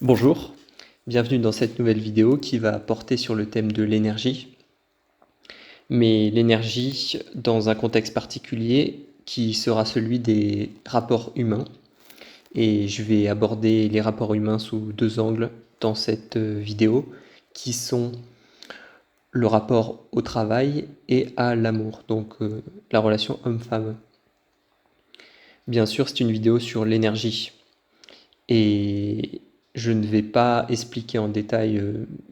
Bonjour, bienvenue dans cette nouvelle vidéo qui va porter sur le thème de l'énergie, mais l'énergie dans un contexte particulier qui sera celui des rapports humains. Et je vais aborder les rapports humains sous deux angles dans cette vidéo, qui sont le rapport au travail et à l'amour, donc la relation homme-femme. Bien sûr, c'est une vidéo sur l'énergie. Et je ne vais pas expliquer en détail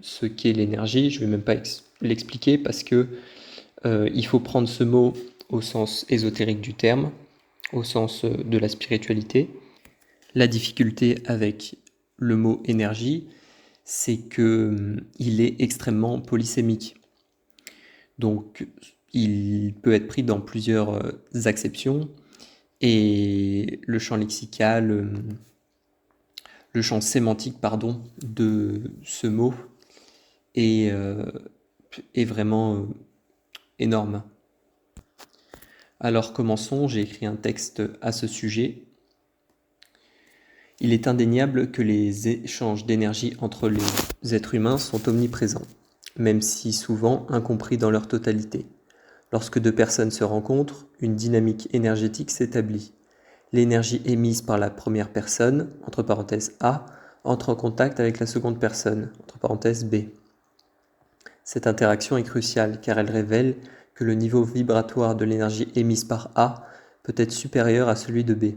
ce qu'est l'énergie, je ne vais même pas l'expliquer parce que il faut prendre ce mot au sens ésotérique du terme, au sens de la spiritualité. La difficulté avec le mot énergie, c'est que il est extrêmement polysémique. Donc il peut être pris dans plusieurs acceptions et le champ lexical, le champ sémantique, pardon, de ce mot est, est vraiment énorme. Alors commençons, j'ai écrit un texte à ce sujet. Il est indéniable que les échanges d'énergie entre les êtres humains sont omniprésents, même si souvent incompris dans leur totalité. Lorsque deux personnes se rencontrent, une dynamique énergétique s'établit. L'énergie émise par la première personne, entre parenthèses A, entre en contact avec la seconde personne, entre parenthèses B. Cette interaction est cruciale car elle révèle que le niveau vibratoire de l'énergie émise par A peut être supérieur à celui de B.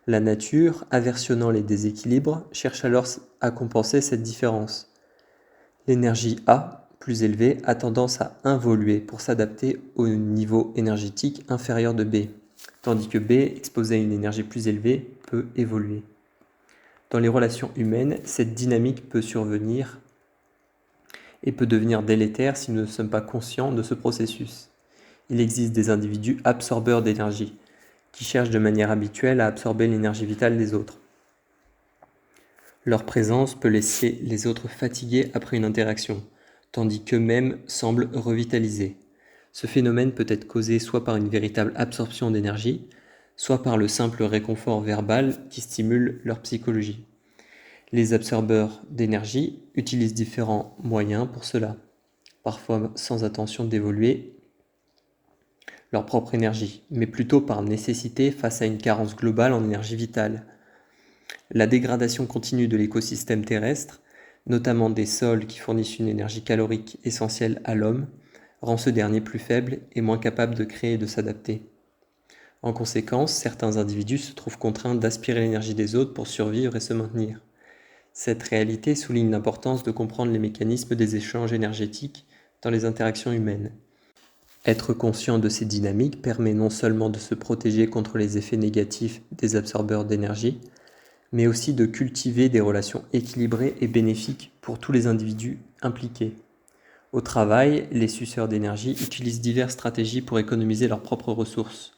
La nature, aversionnant les déséquilibres, cherche alors à compenser cette différence. L'énergie A, plus élevée, a tendance à involuer pour s'adapter au niveau énergétique inférieur de B, tandis que B, exposé à une énergie plus élevée, peut évoluer. Dans les relations humaines, cette dynamique peut survenir et peut devenir délétère si nous ne sommes pas conscients de ce processus. Il existe des individus absorbeurs d'énergie, qui cherchent de manière habituelle à absorber l'énergie vitale des autres. Leur présence peut laisser les autres fatigués après une interaction, tandis qu'eux-mêmes semblent revitalisés. Ce phénomène peut être causé soit par une véritable absorption d'énergie, soit par le simple réconfort verbal qui stimule leur psychologie. Les absorbeurs d'énergie utilisent différents moyens pour cela, parfois sans attention d'évoluer leur propre énergie, mais plutôt par nécessité face à une carence globale en énergie vitale. La dégradation continue de l'écosystème terrestre, notamment des sols qui fournissent une énergie calorique essentielle à l'homme, rend ce dernier plus faible et moins capable de créer et de s'adapter. En conséquence, certains individus se trouvent contraints d'aspirer l'énergie des autres pour survivre et se maintenir. Cette réalité souligne l'importance de comprendre les mécanismes des échanges énergétiques dans les interactions humaines. Être conscient de ces dynamiques permet non seulement de se protéger contre les effets négatifs des absorbeurs d'énergie, mais aussi de cultiver des relations équilibrées et bénéfiques pour tous les individus impliqués. Au travail, les suceurs d'énergie utilisent diverses stratégies pour économiser leurs propres ressources,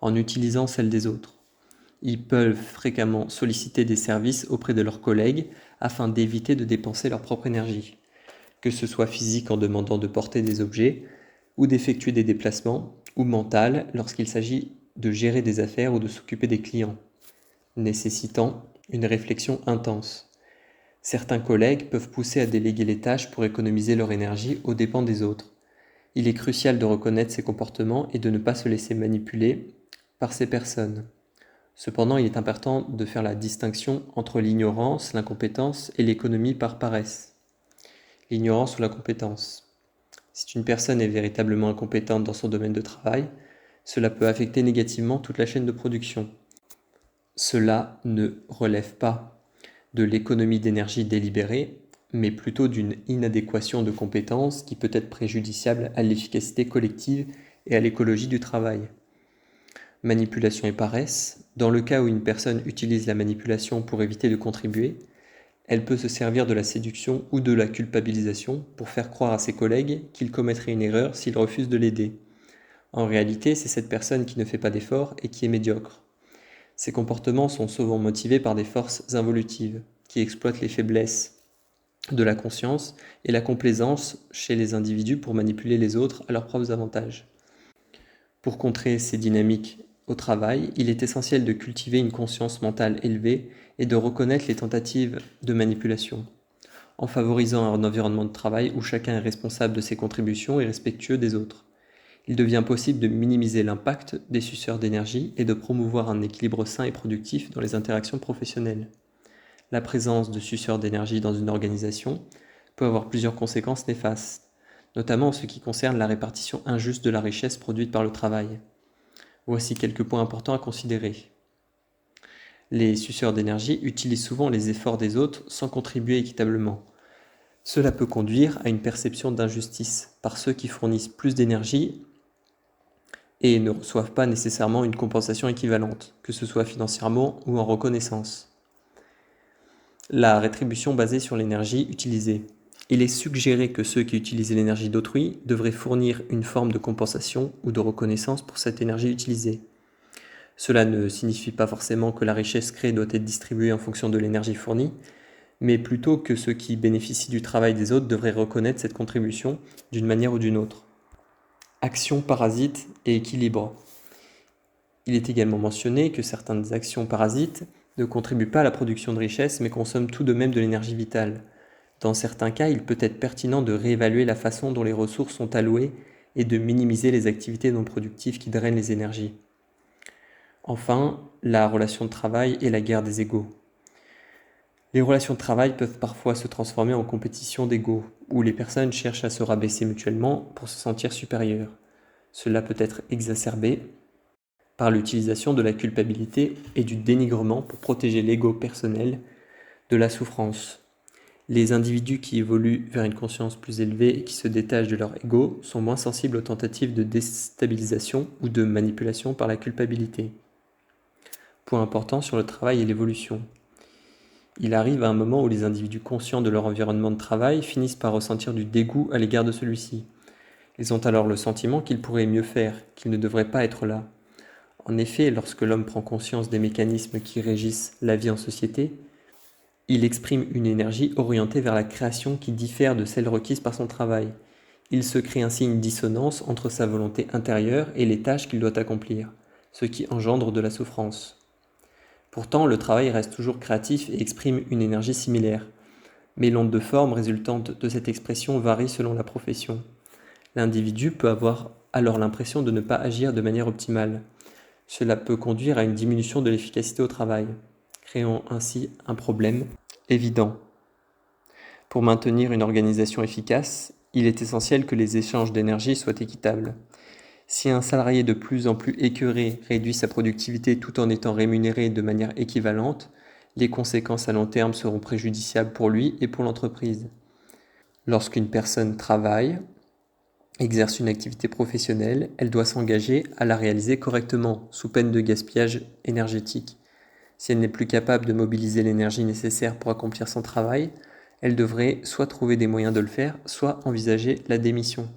en utilisant celles des autres. Ils peuvent fréquemment solliciter des services auprès de leurs collègues afin d'éviter de dépenser leur propre énergie, que ce soit physique en demandant de porter des objets, ou d'effectuer des déplacements, ou mental lorsqu'il s'agit de gérer des affaires ou de s'occuper des clients, nécessitant une réflexion intense. Certains collègues peuvent pousser à déléguer les tâches pour économiser leur énergie aux dépens des autres. Il est crucial de reconnaître ces comportements et de ne pas se laisser manipuler par ces personnes. Cependant, il est important de faire la distinction entre l'ignorance, l'incompétence et l'économie par paresse. L'ignorance ou l'incompétence. Si une personne est véritablement incompétente dans son domaine de travail, cela peut affecter négativement toute la chaîne de production. Cela ne relève pas de l'économie d'énergie délibérée, mais plutôt d'une inadéquation de compétences qui peut être préjudiciable à l'efficacité collective et à l'écologie du travail. Manipulation et paresse. Dans le cas où une personne utilise la manipulation pour éviter de contribuer, elle peut se servir de la séduction ou de la culpabilisation pour faire croire à ses collègues qu'il commettrait une erreur s'ils refusent de l'aider. En réalité, c'est cette personne qui ne fait pas d'efforts et qui est médiocre. Ces comportements sont souvent motivés par des forces involutives, qui exploitent les faiblesses de la conscience et la complaisance chez les individus pour manipuler les autres à leurs propres avantages. Pour contrer ces dynamiques au travail, il est essentiel de cultiver une conscience mentale élevée et de reconnaître les tentatives de manipulation, en favorisant un environnement de travail où chacun est responsable de ses contributions et respectueux des autres. Il devient possible de minimiser l'impact des suceurs d'énergie et de promouvoir un équilibre sain et productif dans les interactions professionnelles. La présence de suceurs d'énergie dans une organisation peut avoir plusieurs conséquences néfastes, notamment en ce qui concerne la répartition injuste de la richesse produite par le travail. Voici quelques points importants à considérer. Les suceurs d'énergie utilisent souvent les efforts des autres sans contribuer équitablement. Cela peut conduire à une perception d'injustice par ceux qui fournissent plus d'énergie et ne reçoivent pas nécessairement une compensation équivalente, que ce soit financièrement ou en reconnaissance. La rétribution basée sur l'énergie utilisée. Il est suggéré que ceux qui utilisent l'énergie d'autrui devraient fournir une forme de compensation ou de reconnaissance pour cette énergie utilisée. Cela ne signifie pas forcément que la richesse créée doit être distribuée en fonction de l'énergie fournie, mais plutôt que ceux qui bénéficient du travail des autres devraient reconnaître cette contribution d'une manière ou d'une autre. Actions parasites et équilibre. Il est également mentionné que certaines actions parasites ne contribuent pas à la production de richesse mais consomment tout de même de l'énergie vitale. Dans certains cas, il peut être pertinent de réévaluer la façon dont les ressources sont allouées et de minimiser les activités non productives qui drainent les énergies. Enfin, la relation de travail et la guerre des égos. Les relations de travail peuvent parfois se transformer en compétition d'égos, où les personnes cherchent à se rabaisser mutuellement pour se sentir supérieures. Cela peut être exacerbé par l'utilisation de la culpabilité et du dénigrement pour protéger l'ego personnel de la souffrance. Les individus qui évoluent vers une conscience plus élevée et qui se détachent de leur ego sont moins sensibles aux tentatives de déstabilisation ou de manipulation par la culpabilité. Point important sur le travail et l'évolution. Il arrive à un moment où les individus conscients de leur environnement de travail finissent par ressentir du dégoût à l'égard de celui-ci. Ils ont alors le sentiment qu'ils pourraient mieux faire, qu'ils ne devraient pas être là. En effet, lorsque l'homme prend conscience des mécanismes qui régissent la vie en société, il exprime une énergie orientée vers la création qui diffère de celle requise par son travail. Il se crée ainsi une dissonance entre sa volonté intérieure et les tâches qu'il doit accomplir, ce qui engendre de la souffrance. Pourtant, le travail reste toujours créatif et exprime une énergie similaire. Mais l'onde de forme résultante de cette expression varie selon la profession. L'individu peut avoir alors l'impression de ne pas agir de manière optimale. Cela peut conduire à une diminution de l'efficacité au travail, créant ainsi un problème évident. Pour maintenir une organisation efficace, il est essentiel que les échanges d'énergie soient équitables. Si un salarié de plus en plus écœuré réduit sa productivité tout en étant rémunéré de manière équivalente, les conséquences à long terme seront préjudiciables pour lui et pour l'entreprise. Lorsqu'une personne travaille, exerce une activité professionnelle, elle doit s'engager à la réaliser correctement, sous peine de gaspillage énergétique. Si elle n'est plus capable de mobiliser l'énergie nécessaire pour accomplir son travail, elle devrait soit trouver des moyens de le faire, soit envisager la démission.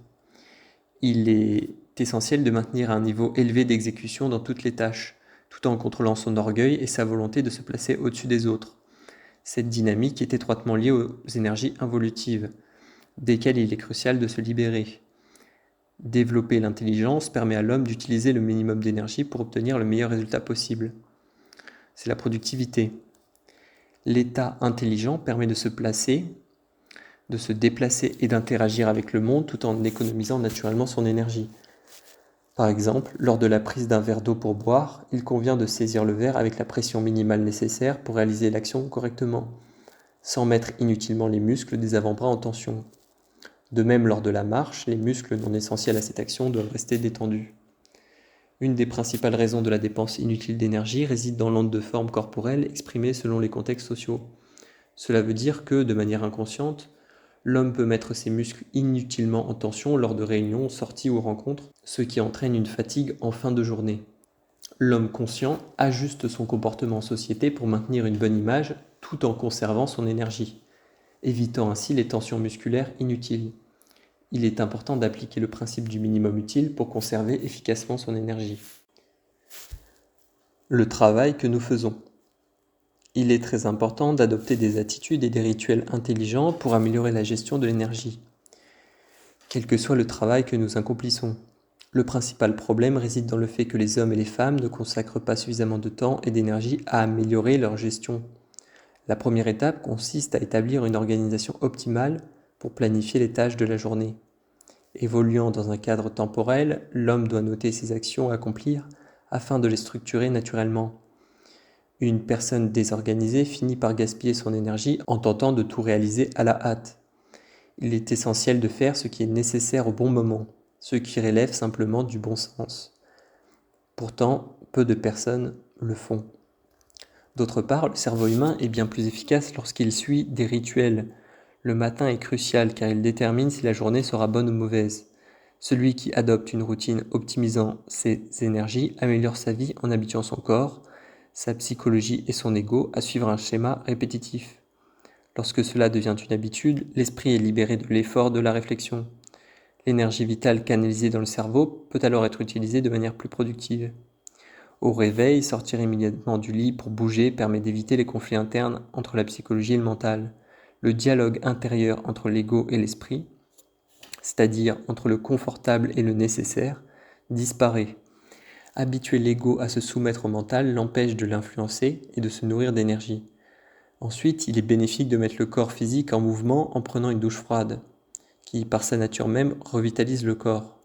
Il est essentiel de maintenir un niveau élevé d'exécution dans toutes les tâches, tout en contrôlant son orgueil et sa volonté de se placer au-dessus des autres. Cette dynamique est étroitement liée aux énergies involutives, desquelles il est crucial de se libérer. Développer l'intelligence permet à l'homme d'utiliser le minimum d'énergie pour obtenir le meilleur résultat possible. C'est la productivité. L'état intelligent permet de se placer, de se déplacer et d'interagir avec le monde tout en économisant naturellement son énergie. Par exemple, lors de la prise d'un verre d'eau pour boire, il convient de saisir le verre avec la pression minimale nécessaire pour réaliser l'action correctement, sans mettre inutilement les muscles des avant-bras en tension. De même, lors de la marche, les muscles non essentiels à cette action doivent rester détendus. Une des principales raisons de la dépense inutile d'énergie réside dans l'onde de forme corporelle exprimée selon les contextes sociaux. Cela veut dire que, de manière inconsciente, l'homme peut mettre ses muscles inutilement en tension lors de réunions, sorties ou rencontres, ce qui entraîne une fatigue en fin de journée. L'homme conscient ajuste son comportement en société pour maintenir une bonne image tout en conservant son énergie, évitant ainsi les tensions musculaires inutiles. Il est important d'appliquer le principe du minimum utile pour conserver efficacement son énergie. Le travail que nous faisons. Il est très important d'adopter des attitudes et des rituels intelligents pour améliorer la gestion de l'énergie, quel que soit le travail que nous accomplissons. Le principal problème réside dans le fait que les hommes et les femmes ne consacrent pas suffisamment de temps et d'énergie à améliorer leur gestion. La première étape consiste à établir une organisation optimale pour planifier les tâches de la journée. Évoluant dans un cadre temporel, l'homme doit noter ses actions à accomplir afin de les structurer naturellement. Une personne désorganisée finit par gaspiller son énergie en tentant de tout réaliser à la hâte. Il est essentiel de faire ce qui est nécessaire au bon moment, ce qui relève simplement du bon sens. Pourtant, peu de personnes le font. D'autre part, le cerveau humain est bien plus efficace lorsqu'il suit des rituels. Le matin est crucial car il détermine si la journée sera bonne ou mauvaise. Celui qui adopte une routine optimisant ses énergies améliore sa vie en habituant son corps, sa psychologie et son ego à suivre un schéma répétitif. Lorsque cela devient une habitude, l'esprit est libéré de l'effort de la réflexion. L'énergie vitale canalisée dans le cerveau peut alors être utilisée de manière plus productive. Au réveil, sortir immédiatement du lit pour bouger permet d'éviter les conflits internes entre la psychologie et le mental. Le dialogue intérieur entre l'ego et l'esprit, c'est-à-dire entre le confortable et le nécessaire, disparaît. Habituer l'ego à se soumettre au mental l'empêche de l'influencer et de se nourrir d'énergie. Ensuite, il est bénéfique de mettre le corps physique en mouvement en prenant une douche froide, qui par sa nature même revitalise le corps.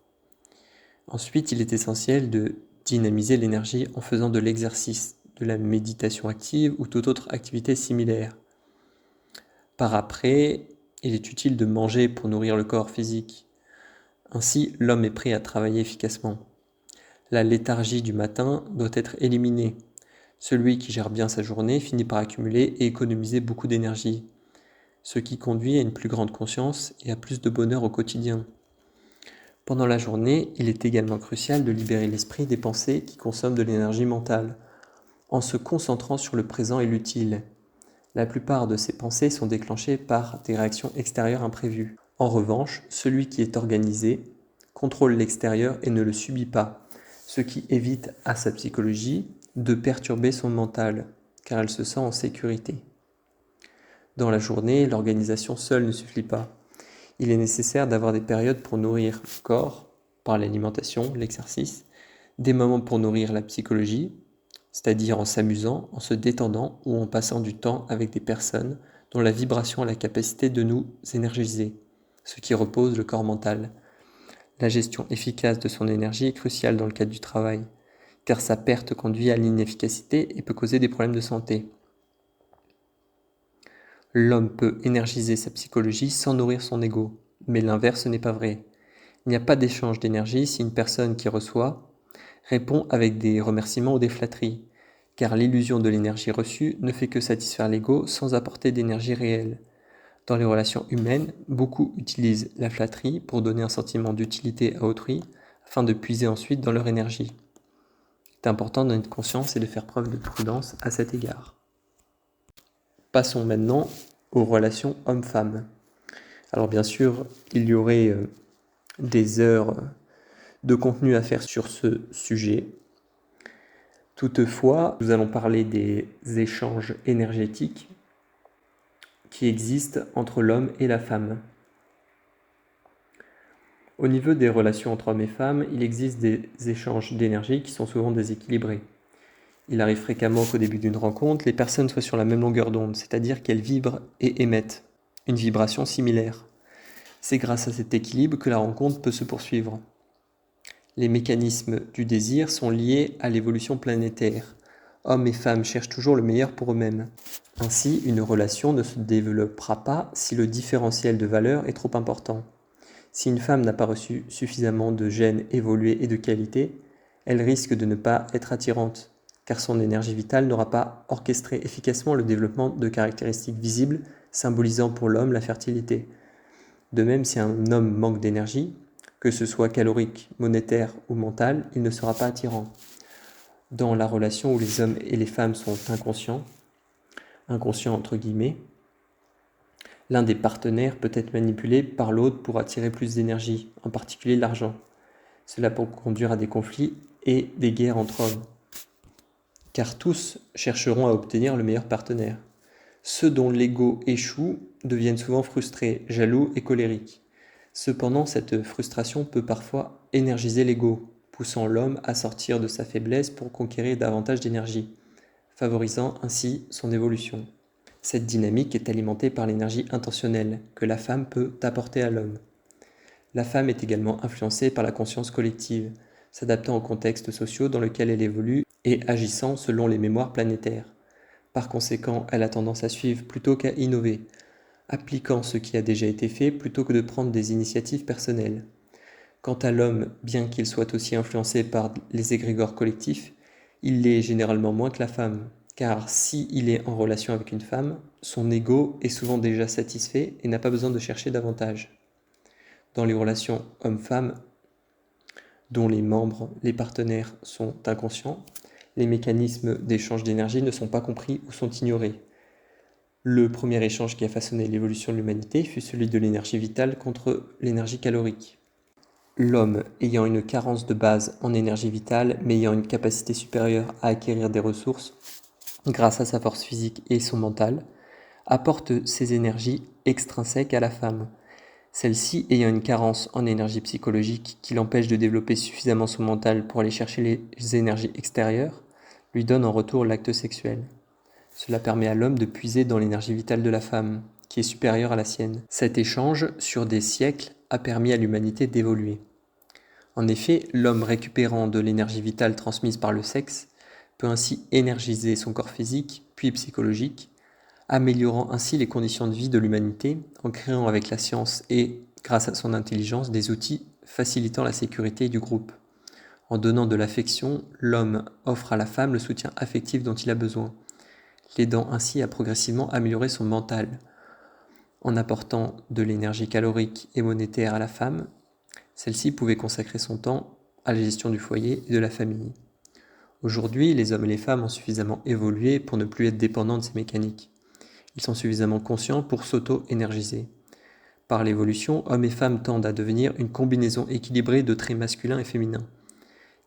Ensuite, il est essentiel de dynamiser l'énergie en faisant de l'exercice, de la méditation active ou toute autre activité similaire. Par après, il est utile de manger pour nourrir le corps physique. Ainsi, l'homme est prêt à travailler efficacement. La léthargie du matin doit être éliminée. Celui qui gère bien sa journée finit par accumuler et économiser beaucoup d'énergie, ce qui conduit à une plus grande conscience et à plus de bonheur au quotidien. Pendant la journée, il est également crucial de libérer l'esprit des pensées qui consomment de l'énergie mentale, en se concentrant sur le présent et l'utile. La plupart de ces pensées sont déclenchées par des réactions extérieures imprévues. En revanche, celui qui est organisé contrôle l'extérieur et ne le subit pas, ce qui évite à sa psychologie de perturber son mental, car elle se sent en sécurité. Dans la journée, l'organisation seule ne suffit pas. Il est nécessaire d'avoir des périodes pour nourrir le corps, par l'alimentation, l'exercice, des moments pour nourrir la psychologie, c'est-à-dire en s'amusant, en se détendant ou en passant du temps avec des personnes dont la vibration a la capacité de nous énergiser, ce qui repose le corps mental. La gestion efficace de son énergie est cruciale dans le cadre du travail, car sa perte conduit à l'inefficacité et peut causer des problèmes de santé. L'homme peut énergiser sa psychologie sans nourrir son ego, mais l'inverse n'est pas vrai. Il n'y a pas d'échange d'énergie si une personne qui reçoit répond avec des remerciements ou des flatteries, car l'illusion de l'énergie reçue ne fait que satisfaire l'ego sans apporter d'énergie réelle. Dans les relations humaines, beaucoup utilisent la flatterie pour donner un sentiment d'utilité à autrui, afin de puiser ensuite dans leur énergie. Il est important d'en être conscient et de faire preuve de prudence à cet égard. Passons maintenant aux relations hommes-femmes. Alors bien sûr, il y aurait des heures de contenu à faire sur ce sujet. Toutefois, nous allons parler des échanges énergétiques qui existent entre l'homme et la femme. Au niveau des relations entre hommes et femmes, il existe des échanges d'énergie qui sont souvent déséquilibrés. Il arrive fréquemment qu'au début d'une rencontre, les personnes soient sur la même longueur d'onde, c'est-à-dire qu'elles vibrent et émettent une vibration similaire. C'est grâce à cet équilibre que la rencontre peut se poursuivre. Les mécanismes du désir sont liés à l'évolution planétaire. Hommes et femmes cherchent toujours le meilleur pour eux-mêmes. Ainsi, une relation ne se développera pas si le différentiel de valeur est trop important. Si une femme n'a pas reçu suffisamment de gènes évolués et de qualité, elle risque de ne pas être attirante, car son énergie vitale n'aura pas orchestré efficacement le développement de caractéristiques visibles symbolisant pour l'homme la fertilité. De même, si un homme manque d'énergie, que ce soit calorique, monétaire ou mentale, il ne sera pas attirant. Dans la relation où les hommes et les femmes sont inconscients entre guillemets, l'un des partenaires peut être manipulé par l'autre pour attirer plus d'énergie, en particulier l'argent. Cela peut conduire à des conflits et des guerres entre hommes, car tous chercheront à obtenir le meilleur partenaire. Ceux dont l'ego échoue deviennent souvent frustrés, jaloux et colériques. Cependant, cette frustration peut parfois énergiser l'ego, poussant l'homme à sortir de sa faiblesse pour conquérir davantage d'énergie, favorisant ainsi son évolution. Cette dynamique est alimentée par l'énergie intentionnelle que la femme peut apporter à l'homme. La femme est également influencée par la conscience collective, s'adaptant aux contextes sociaux dans lesquels elle évolue et agissant selon les mémoires planétaires. Par conséquent, elle a tendance à suivre plutôt qu'à innover, appliquant ce qui a déjà été fait plutôt que de prendre des initiatives personnelles. Quant à l'homme, bien qu'il soit aussi influencé par les égrégores collectifs, il l'est généralement moins que la femme, car s'il est en relation avec une femme, son ego est souvent déjà satisfait et n'a pas besoin de chercher davantage. Dans les relations homme-femme, dont les partenaires sont inconscients, les mécanismes d'échange d'énergie ne sont pas compris ou sont ignorés. Le premier échange qui a façonné l'évolution de l'humanité fut celui de l'énergie vitale contre l'énergie calorique. L'homme, ayant une carence de base en énergie vitale, mais ayant une capacité supérieure à acquérir des ressources, grâce à sa force physique et son mental, apporte ces énergies extrinsèques à la femme. Celle-ci ayant une carence en énergie psychologique qui l'empêche de développer suffisamment son mental pour aller chercher les énergies extérieures, lui donne en retour l'acte sexuel. Cela permet à l'homme de puiser dans l'énergie vitale de la femme, qui est supérieure à la sienne. Cet échange, sur des siècles, a permis à l'humanité d'évoluer. En effet, l'homme récupérant de l'énergie vitale transmise par le sexe peut ainsi énergiser son corps physique, puis psychologique, améliorant ainsi les conditions de vie de l'humanité en créant avec la science et, grâce à son intelligence, des outils facilitant la sécurité du groupe. En donnant de l'affection, l'homme offre à la femme le soutien affectif dont il a besoin, l'aidant ainsi à progressivement améliorer son mental. En apportant de l'énergie calorique et monétaire à la femme, celle-ci pouvait consacrer son temps à la gestion du foyer et de la famille. Aujourd'hui, les hommes et les femmes ont suffisamment évolué pour ne plus être dépendants de ces mécaniques. Ils sont suffisamment conscients pour s'auto-énergiser. Par l'évolution, hommes et femmes tendent à devenir une combinaison équilibrée de traits masculins et féminins.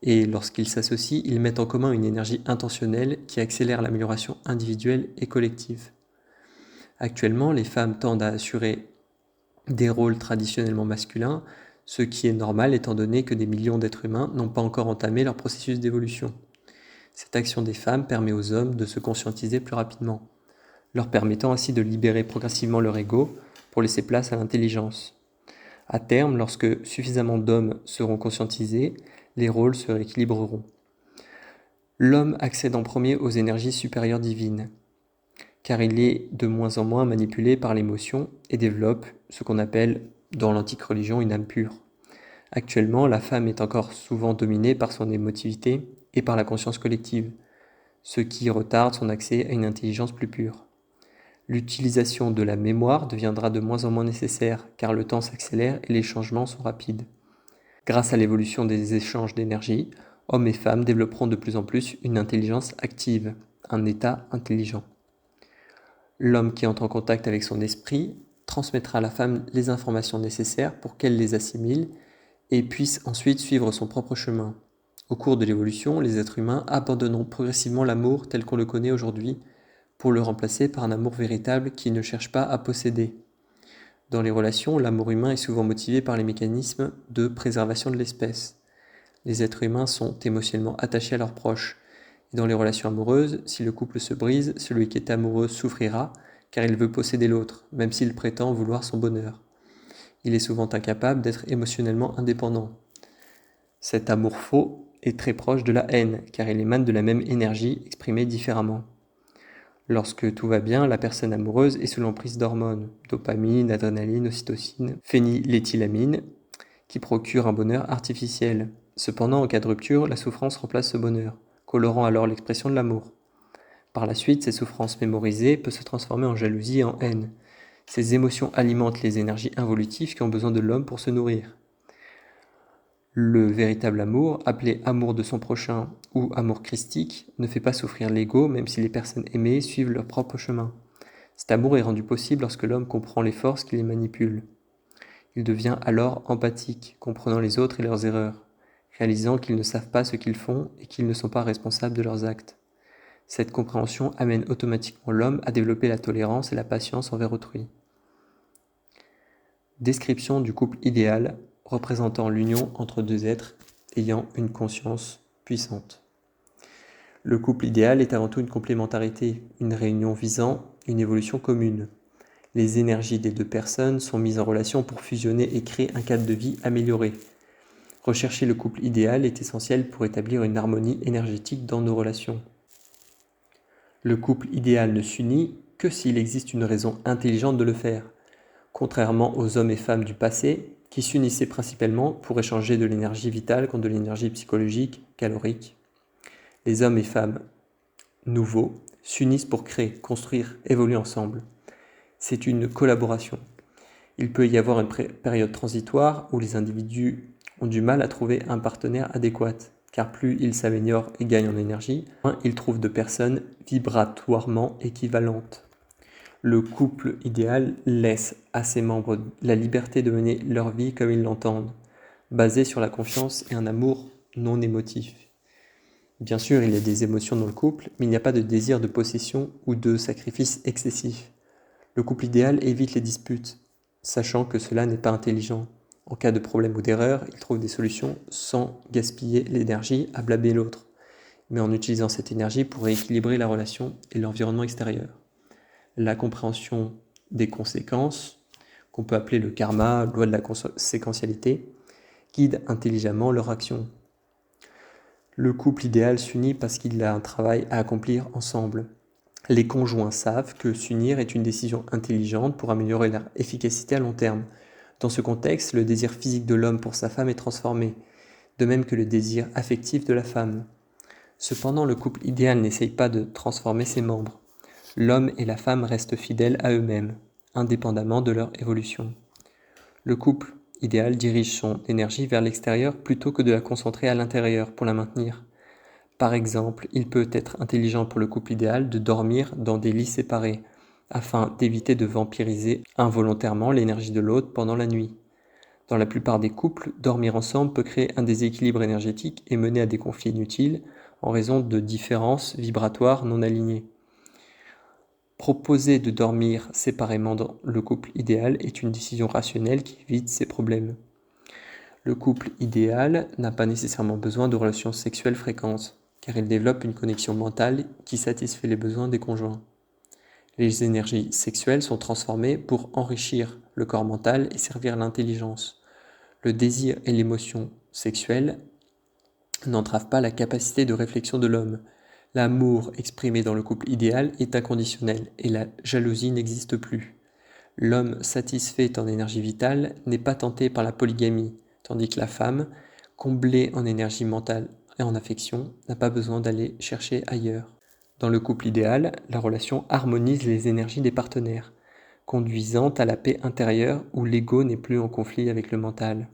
Et lorsqu'ils s'associent, ils mettent en commun une énergie intentionnelle qui accélère l'amélioration individuelle et collective. Actuellement, les femmes tendent à assurer des rôles traditionnellement masculins, ce qui est normal étant donné que des millions d'êtres humains n'ont pas encore entamé leur processus d'évolution. Cette action des femmes permet aux hommes de se conscientiser plus rapidement, leur permettant ainsi de libérer progressivement leur ego pour laisser place à l'intelligence. À terme, lorsque suffisamment d'hommes seront conscientisés, les rôles se rééquilibreront. L'homme accède en premier aux énergies supérieures divines, car il est de moins en moins manipulé par l'émotion et développe ce qu'on appelle dans l'antique religion une âme pure. Actuellement, la femme est encore souvent dominée par son émotivité et par la conscience collective, ce qui retarde son accès à une intelligence plus pure. L'utilisation de la mémoire deviendra de moins en moins nécessaire car le temps s'accélère et les changements sont rapides. Grâce à l'évolution des échanges d'énergie, hommes et femmes développeront de plus en plus une intelligence active, un état intelligent. L'homme qui entre en contact avec son esprit transmettra à la femme les informations nécessaires pour qu'elle les assimile et puisse ensuite suivre son propre chemin. Au cours de l'évolution, les êtres humains abandonneront progressivement l'amour tel qu'on le connaît aujourd'hui pour le remplacer par un amour véritable qui ne cherche pas à posséder. Dans les relations, l'amour humain est souvent motivé par les mécanismes de préservation de l'espèce. Les êtres humains sont émotionnellement attachés à leurs proches. Et dans les relations amoureuses, si le couple se brise, celui qui est amoureux souffrira, car il veut posséder l'autre, même s'il prétend vouloir son bonheur. Il est souvent incapable d'être émotionnellement indépendant. Cet amour faux est très proche de la haine, car il émane de la même énergie exprimée différemment. Lorsque tout va bien, la personne amoureuse est sous l'emprise d'hormones, dopamine, adrénaline, ocytocine, phényléthylamine, qui procurent un bonheur artificiel. Cependant, en cas de rupture, la souffrance remplace ce bonheur, colorant alors l'expression de l'amour. Par la suite, ces souffrances mémorisées peuvent se transformer en jalousie et en haine. Ces émotions alimentent les énergies involutives qui ont besoin de l'homme pour se nourrir. Le véritable amour, appelé amour de son prochain ou amour christique, ne fait pas souffrir l'ego même si les personnes aimées suivent leur propre chemin. Cet amour est rendu possible lorsque l'homme comprend les forces qui les manipulent. Il devient alors empathique, comprenant les autres et leurs erreurs, réalisant qu'ils ne savent pas ce qu'ils font et qu'ils ne sont pas responsables de leurs actes. Cette compréhension amène automatiquement l'homme à développer la tolérance et la patience envers autrui. Description du couple idéal représentant l'union entre deux êtres ayant une conscience puissante. Le couple idéal est avant tout une complémentarité, une réunion visant une évolution commune. Les énergies des deux personnes sont mises en relation pour fusionner et créer un cadre de vie amélioré. Rechercher le couple idéal est essentiel pour établir une harmonie énergétique dans nos relations. Le couple idéal ne s'unit que s'il existe une raison intelligente de le faire, contrairement aux hommes et femmes du passé qui s'unissaient principalement pour échanger de l'énergie vitale contre de l'énergie psychologique, calorique. Les hommes et femmes nouveaux s'unissent pour créer, construire, évoluer ensemble. C'est une collaboration. Il peut y avoir une période transitoire où les individus ont du mal à trouver un partenaire adéquat, car plus ils s'améliorent et gagnent en énergie, moins ils trouvent de personnes vibratoirement équivalentes. Le couple idéal laisse à ses membres la liberté de mener leur vie comme ils l'entendent, basée sur la confiance et un amour non émotif. Bien sûr, il y a des émotions dans le couple, mais il n'y a pas de désir de possession ou de sacrifice excessif. Le couple idéal évite les disputes, sachant que cela n'est pas intelligent. En cas de problème ou d'erreur, il trouve des solutions sans gaspiller l'énergie à blâmer l'autre, mais en utilisant cette énergie pour rééquilibrer la relation et l'environnement extérieur. La compréhension des conséquences, qu'on peut appeler le karma, loi de la séquentialité, guide intelligemment leur action. Le couple idéal s'unit parce qu'il a un travail à accomplir ensemble. Les conjoints savent que s'unir est une décision intelligente pour améliorer leur efficacité à long terme. Dans ce contexte, le désir physique de l'homme pour sa femme est transformé, de même que le désir affectif de la femme. Cependant, le couple idéal n'essaye pas de transformer ses membres. L'homme et la femme restent fidèles à eux-mêmes, indépendamment de leur évolution. Le couple idéal dirige son énergie vers l'extérieur plutôt que de la concentrer à l'intérieur pour la maintenir. Par exemple, il peut être intelligent pour le couple idéal de dormir dans des lits séparés, afin d'éviter de vampiriser involontairement l'énergie de l'autre pendant la nuit. Dans la plupart des couples, dormir ensemble peut créer un déséquilibre énergétique et mener à des conflits inutiles en raison de différences vibratoires non alignées. Proposer de dormir séparément dans le couple idéal est une décision rationnelle qui évite ces problèmes. Le couple idéal n'a pas nécessairement besoin de relations sexuelles fréquentes, car il développe une connexion mentale qui satisfait les besoins des conjoints. Les énergies sexuelles sont transformées pour enrichir le corps mental et servir l'intelligence. Le désir et l'émotion sexuelle n'entravent pas la capacité de réflexion de l'homme. L'amour exprimé dans le couple idéal est inconditionnel et la jalousie n'existe plus. L'homme satisfait en énergie vitale n'est pas tenté par la polygamie, tandis que la femme, comblée en énergie mentale et en affection, n'a pas besoin d'aller chercher ailleurs. Dans le couple idéal, la relation harmonise les énergies des partenaires, conduisant à la paix intérieure où l'ego n'est plus en conflit avec le mental.